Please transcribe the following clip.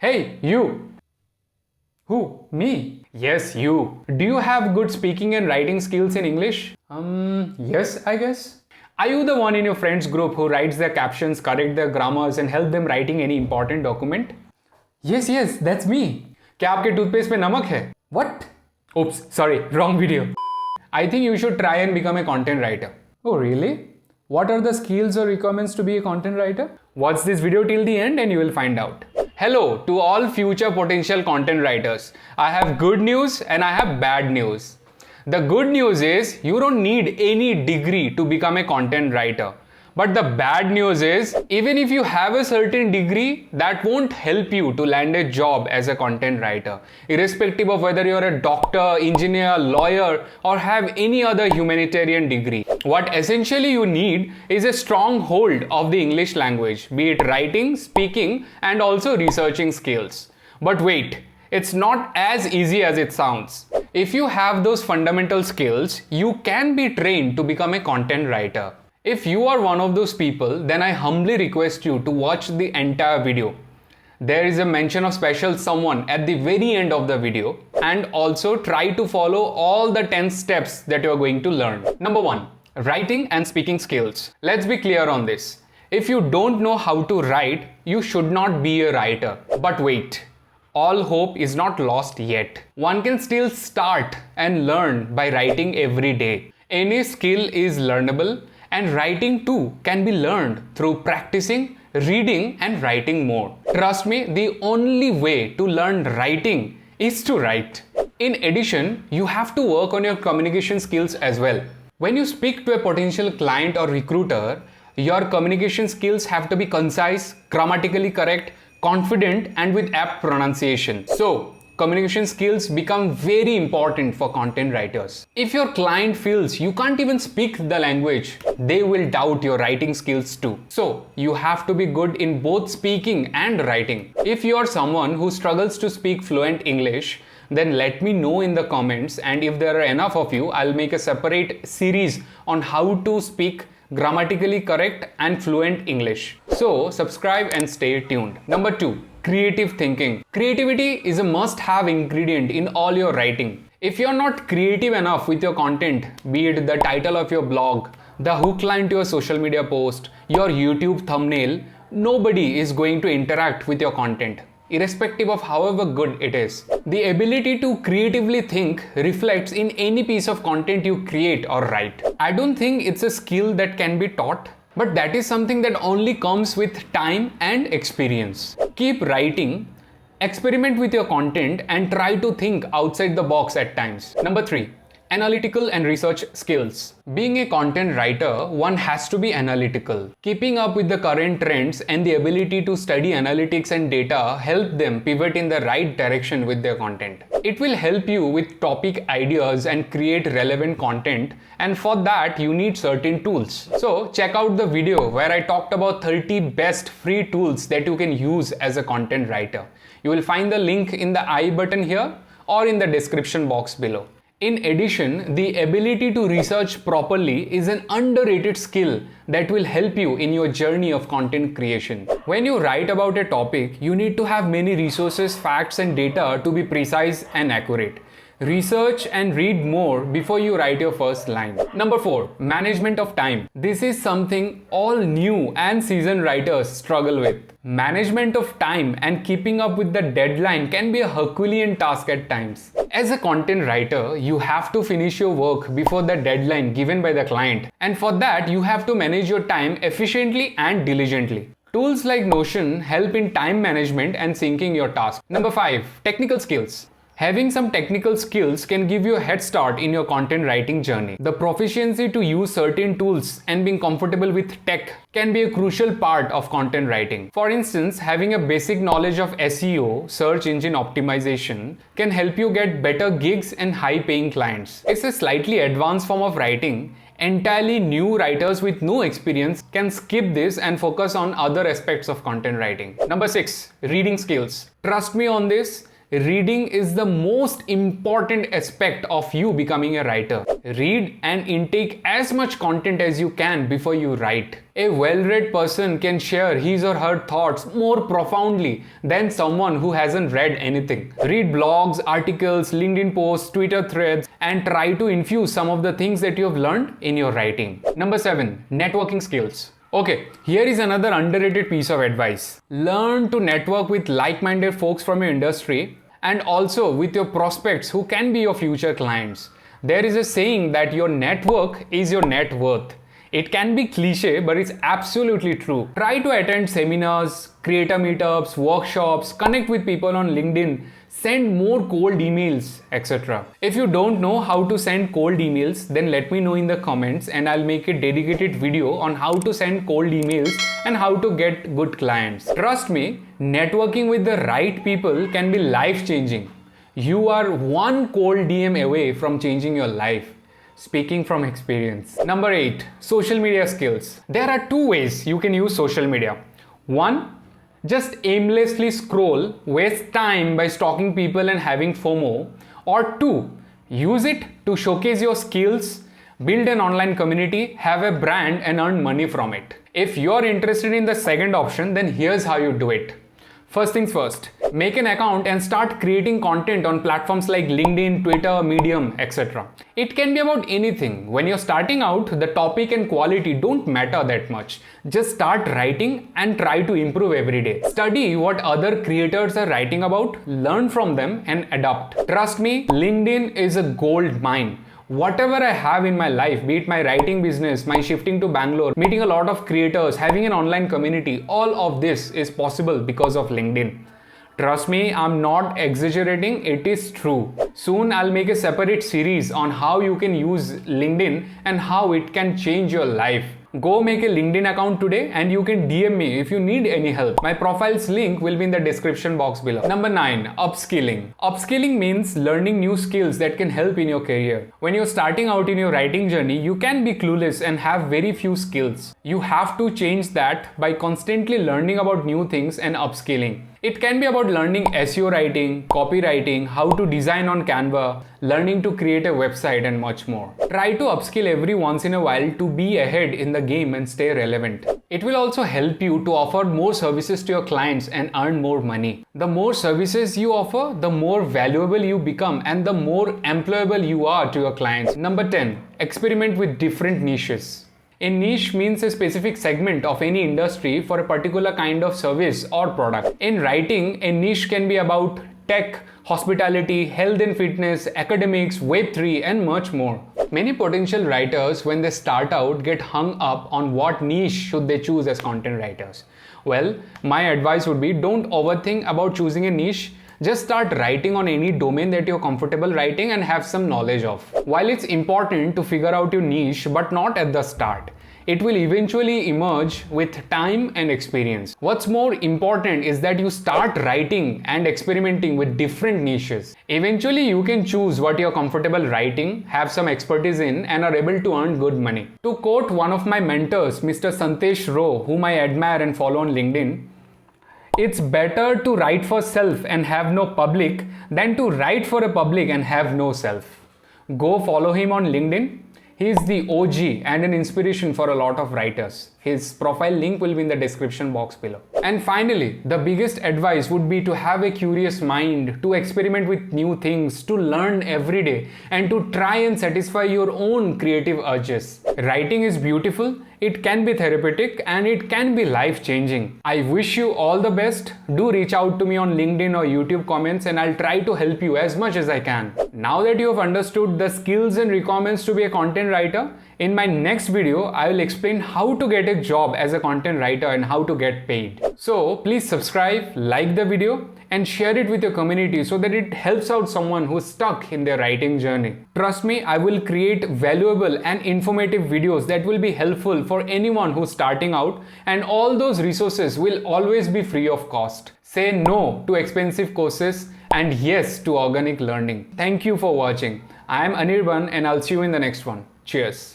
Hey, you! Who? Me? Yes, you. Do you have good speaking and writing skills in English? Yes, I guess. Are you the one in your friends group who writes their captions, correct their grammars and help them writing any important document? Yes, that's me. क्या आपके toothpaste में नमक है? What? Oops, sorry, wrong video. I think you should try and become a content writer. Oh, really? What are the skills or requirements to be a content writer? Watch this video till the end and you will find out. Hello to all future potential content writers. I have good news and I have bad news. The good news is you don't need any degree to become a content writer. But the bad news is, even if you have a certain degree, that won't help you to land a job as a content writer, irrespective of whether you're a doctor, engineer, lawyer, or have any other humanitarian degree. What essentially you need is a strong hold of the English language, be it writing, speaking, and also researching skills. But wait, it's not as easy as it sounds. If you have those fundamental skills, you can be trained to become a content writer. If you are one of those people, then I humbly request you to watch the entire video. There is a mention of special someone at the very end of the video, and also try to follow all the 10 steps that you are going to learn. Number 1. Writing and speaking skills. Let's be clear on this. If you don't know how to write, you should not be a writer. But wait, all hope is not lost yet. One can still start and learn by writing every day. Any skill is learnable, and writing too can be learned through practicing, reading and writing more. Trust me, the only way to learn writing is to write. In addition, you have to work on your communication skills as well. When you speak to a potential client or recruiter, your communication skills have to be concise, grammatically correct, confident and with apt pronunciation. So, communication skills become very important for content writers. If your client feels you can't even speak the language, they will doubt your writing skills too. So, you have to be good in both speaking and writing. If you are someone who struggles to speak fluent English, then let me know in the comments, and if there are enough of you, I'll make a separate series on how to speak grammatically correct and fluent English. So, subscribe and stay tuned. Number 2. Creative thinking. Creativity is a must-have ingredient in all your writing. If you're not creative enough with your content, be it the title of your blog, the hook line to your social media post, your YouTube thumbnail, nobody is going to interact with your content, irrespective of however good it is. The ability to creatively think reflects in any piece of content you create or write. I don't think it's a skill that can be taught, but that is something that only comes with time and experience. Keep writing, experiment with your content and try to think outside the box at times. Number 3. Analytical and research skills. Being a content writer, one has to be analytical. Keeping up with the current trends and the ability to study analytics and data help them pivot in the right direction with their content. It will help you with topic ideas and create relevant content, and for that you need certain tools. So check out the video where I talked about 30 best free tools that you can use as a content writer. You will find the link in the I button here or in the description box below. In addition, the ability to research properly is an underrated skill that will help you in your journey of content creation. When you write about a topic, you need to have many resources, facts and data to be precise and accurate. Research and read more before you write your first line. Number 4. Management of time. This is something all new and seasoned writers struggle with. Management of time and keeping up with the deadline can be a Herculean task at times. As a content writer, you have to finish your work before the deadline given by the client, and for that you have to manage your time efficiently and diligently. Tools like Notion help in time management and syncing your tasks. Number 5. Technical skills. Having some technical skills can give you a head start in your content writing journey. The proficiency to use certain tools and being comfortable with tech can be a crucial part of content writing. For instance, having a basic knowledge of SEO, search engine optimization, can help you get better gigs and high-paying clients. It's a slightly advanced form of writing. Entirely new writers with no experience can skip this and focus on other aspects of content writing. Number 6. Reading skills. Trust me on this. reading is the most important aspect of you becoming a writer. Read and intake as much content as you can before you write. A well-read person can share his or her thoughts more profoundly than someone who hasn't read anything. Read blogs, articles, LinkedIn posts, Twitter threads, and try to infuse some of the things that you have learned in your writing. Number 7, networking skills. Okay, here is another underrated piece of advice. Learn to network with like-minded folks from your industry and also with your prospects who can be your future clients. There is a saying that your network is your net worth. It can be cliche, but it's absolutely true. Try to attend seminars, creator meetups, workshops, connect with people on LinkedIn, send more cold emails, etc. If you don't know how to send cold emails, then let me know in the comments and I'll make a dedicated video on how to send cold emails and how to get good clients. Trust me, networking with the right people can be life-changing. You are one cold DM away from changing your life. Speaking from experience. Number 8, social media skills. There are 2 ways you can use social media. 1, just aimlessly scroll, waste time by stalking people and having FOMO. Or 2, use it to showcase your skills, build an online community, have a brand and earn money from it. If you're interested in the second option, then here's how you do it. First things first, make an account and start creating content on platforms like LinkedIn, Twitter, Medium, etc. It can be about anything. When you're starting out, the topic and quality don't matter that much. Just start writing and try to improve every day. Study what other creators are writing about, learn from them and adapt. Trust me, LinkedIn is a gold mine. Whatever I have in my life, be it my writing business, my shifting to Bangalore, meeting a lot of creators, having an online community, all of this is possible because of LinkedIn. Trust me, I'm not exaggerating, it is true. Soon I'll make a separate series on how you can use LinkedIn and how it can change your life. Go make a LinkedIn account today and you can DM me if you need any help. My profile's link will be in the description box below. Number 9, upskilling. Upskilling means learning new skills that can help in your career. When you're starting out in your writing journey, you can be clueless and have very few skills. You have to change that by constantly learning about new things and upskilling. It can be about learning SEO writing, copywriting, how to design on Canva, learning to create a website and much more. Try to upskill every once in a while to be ahead in the game and stay relevant. It will also help you to offer more services to your clients and earn more money. The more services you offer, the more valuable you become and the more employable you are to your clients. Number 10, experiment with different niches. A niche means a specific segment of any industry for a particular kind of service or product. In writing, a niche can be about tech, hospitality, health and fitness, academics, Web3 and much more. Many potential writers, when they start out, get hung up on what niche should they choose as content writers. Well, my advice would be don't overthink about choosing a niche. Just start writing on any domain that you're comfortable writing and have some knowledge of. While it's important to figure out your niche, but not at the start. It will eventually emerge with time and experience. What's more important is that you start writing and experimenting with different niches. Eventually, you can choose what you're comfortable writing, have some expertise in, and are able to earn good money. To quote one of my mentors, Mr. Santesh Rowe, whom I admire and follow on LinkedIn, it's better to write for self and have no public than to write for a public and have no self. Go follow him on LinkedIn. He is the OG and an inspiration for a lot of writers. His profile link will be in the description box below. And finally, the biggest advice would be to have a curious mind, to experiment with new things, to learn every day, and to try and satisfy your own creative urges. Writing is beautiful, it can be therapeutic, and it can be life-changing. I wish you all the best. Do reach out to me on LinkedIn or YouTube comments and I'll try to help you as much as I can. Now that you have understood the skills and requirements to be a content writer, in my next video, I will explain how to get a job as a content writer and how to get paid. So please subscribe, like the video, and share it with your community so that it helps out someone who's stuck in their writing journey. Trust me, I will create valuable and informative videos that will be helpful for anyone who's starting out, and all those resources will always be free of cost. Say no to expensive courses and yes to organic learning. Thank you for watching. I am Anirban and I'll see you in the next one. Cheers.